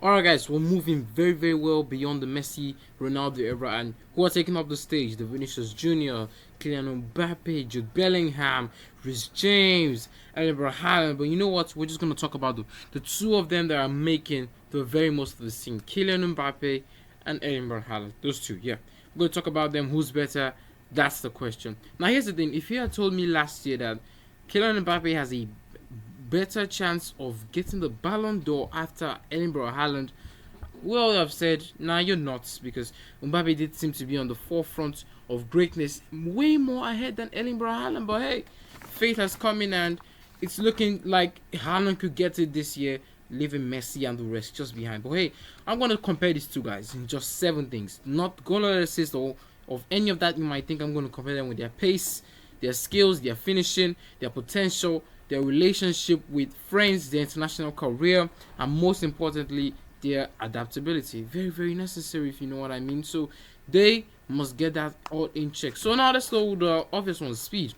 Alright, guys, we're moving very, very well beyond the Messi, Ronaldo era, and who are taking up the stage? The Vinicius Jr., Kylian Mbappe, Jude Bellingham, Rhys James, Haaland. But you know what? We're just gonna talk about the two of them that are making the very most of the scene: Kylian Mbappe and Haaland. Those two, yeah. We're gonna talk about them. Who's better? That's the question. Now, here's the thing: if you had told me last year that Kylian Mbappe has a better chance of getting the Ballon d'Or after Haaland, well, I've said, nah, you're not, because Mbappe did seem to be on the forefront of greatness, way more ahead than Haaland. But hey, fate has come in, and it's looking like Haaland could get it this year, leaving Messi and the rest just behind. But hey, I'm gonna compare these two guys in just 7 things, not goal assist or of any of that you might think. I'm gonna compare them with their pace, their skills, their finishing, their potential, their relationship with friends, their international career, and most importantly, their adaptability. Very, very necessary, if you know what I mean. So they must get that all in check. So now let's go with the obvious one: speed.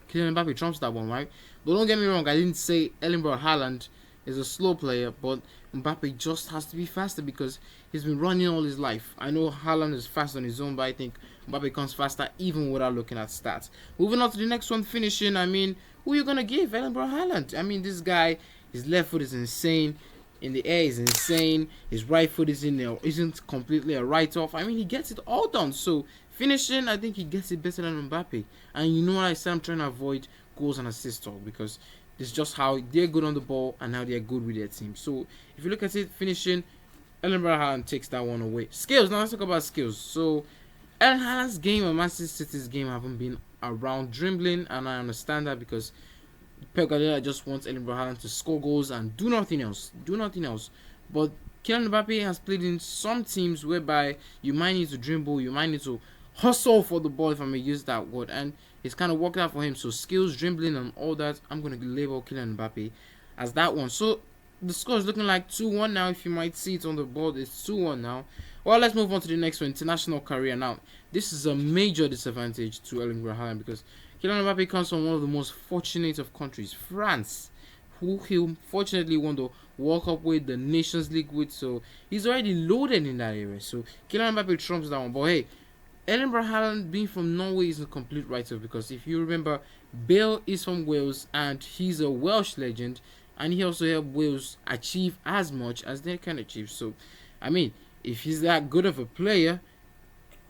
Kylian Mbappe trumps that one, right? But don't get me wrong, I didn't say Haaland is a slow player, but Mbappe just has to be faster because he's been running all his life. I know Haaland is fast on his own, but I think Mbappe comes faster even without looking at stats. Moving on to the next one, finishing. I mean, who are you gonna give Haaland? I mean, this guy, his left foot is insane. In the air is insane. His right foot is in there, isn't completely a write-off. I mean, he gets it all done. So finishing, I think he gets it better than Mbappe. And you know what I said? I'm trying to avoid goals and assists all because it's just how they're good on the ball and how they're good with their team. So if you look at it, finishing, Haaland takes that one away. Skills. Now let's talk about skills. So Haaland's game and Manchester City's game haven't been around dribbling, and I understand that because Pep Guardiola just wants Haaland to score goals and do nothing else. Do nothing else. But Kylian Mbappe has played in some teams whereby you might need to dribble, you might need to hustle for the ball, if I may use that word, and it's kind of worked out for him. So skills, dribbling, and all that, I'm going to label Kylian Mbappe as that one. So the score is looking like 2-1 now. If you might see it on the board, it's 2-1 now. Well, let's move on to the next one, international career. Now, this is a major disadvantage to Haaland because Kylian Mbappe comes from one of the most fortunate of countries, France, who he fortunately won the World Cup with, the Nations League with, so he's already loaded in that area. So Kylian Mbappe trumps that one. But hey, Haaland being from Norway is a complete write-off because if you remember, Bale is from Wales and he's a Welsh legend, and he also helped Wales achieve as much as they can achieve. So, I mean, if he's that good of a player,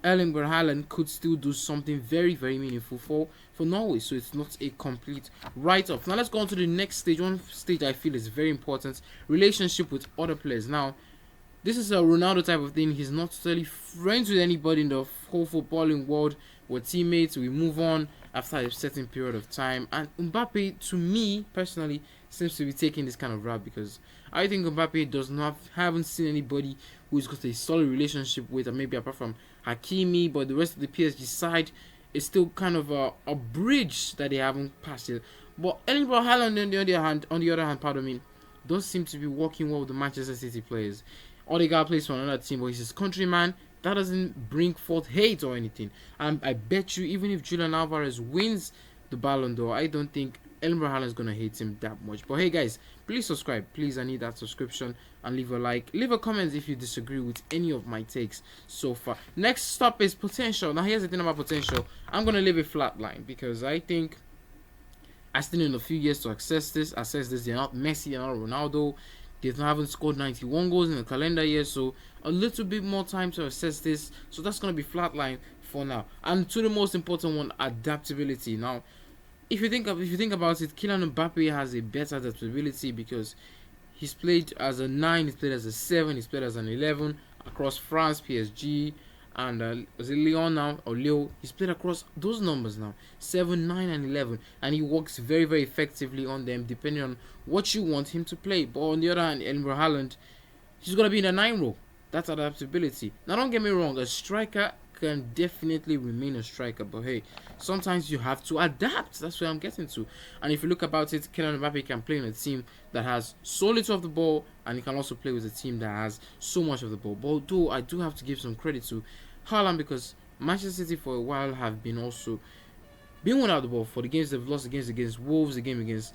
Haaland could still do something very, very meaningful for Norway. So it's not a complete write-off. Now let's go on to the next stage. One stage I feel is very important: relationship with other players. Now, this is a Ronaldo type of thing. He's not really friends with anybody in the whole footballing world. We're teammates. We move on after a certain period of time. And Mbappe, to me personally, seems to be taking this kind of route because I think Mbappe haven't seen anybody who's got a solid relationship with, or maybe apart from Hakimi, but the rest of the PSG side is still kind of a bridge that they haven't passed yet. But Haaland on the other hand, pardon me, does seem to be working well with the Manchester City players. Odegaard plays for another team, but he's his countryman. That doesn't bring forth hate or anything. And I bet you, even if Julian Alvarez wins the Ballon d'Or, I don't think Haaland is gonna hate him that much. But hey guys, please subscribe. Please, I need that subscription, and leave a like. Leave a comment if you disagree with any of my takes so far. Next stop is potential. Now here's the thing about potential. I'm gonna leave a flat line because I think I still need a few years to assess this. They're not Messi, they're not Ronaldo. They haven't scored 91 goals in the calendar year, so a little bit more time to assess this. So that's gonna be flatline for now. And to the most important one, adaptability. Now, if you think about it, Kylian Mbappe has a better adaptability because he's played as a 9, he's played as a 7, he's played as an 11 across France, PSG, and is it Lyon now or Leo? He's played across those numbers now, 7, 9, and 11, and he works very, very effectively on them depending on what you want him to play. But on the other hand, Haaland, he's gonna be in the 9 role. That's adaptability. Now, don't get me wrong, a striker can definitely remain a striker, but hey, sometimes you have to adapt. That's where I'm getting to. And if you look about it, Kylian Mbappe can play in a team that has so little of the ball, and he can also play with a team that has so much of the ball. But although I do have to give some credit to Haaland because Manchester City for a while have been also being without the ball for the games they've lost against Wolves, the game against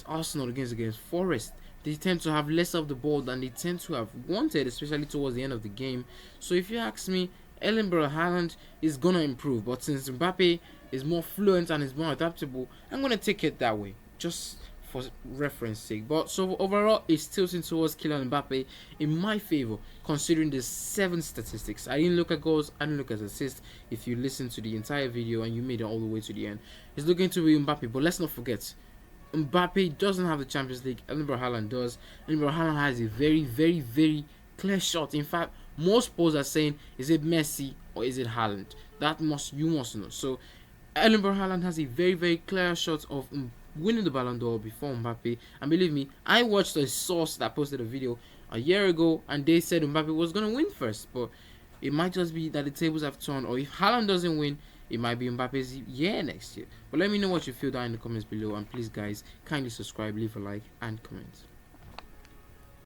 Arsenal, the games against Forest. they tend to have less of the ball than they tend to have wanted, especially towards the end of the game. So if you ask me, Haaland is gonna improve, but since Mbappe is more fluent and is more adaptable, I'm gonna take it that way, just for reference sake. But so overall, it's tilting towards Kylian Mbappe in my favor, considering the 7 statistics. I didn't look at goals, I didn't look at assists. If you listen to the entire video and you made it all the way to the end, it's looking to be Mbappe. But let's not forget, Mbappe doesn't have the Champions League. Haaland does. Haaland has a very, very, very clear shot. In fact, most polls are saying, is it Messi or is it Haaland? You must know. So Haaland has a very, very clear shot of winning the Ballon d'Or before Mbappe. And believe me, I watched a source that posted a video a year ago, and they said Mbappe was gonna win first. But it might just be that the tables have turned, or if Haaland doesn't win, it might be Mbappe's year next year. But let me know what you feel down in the comments below, and please guys, kindly subscribe, leave a like and comment.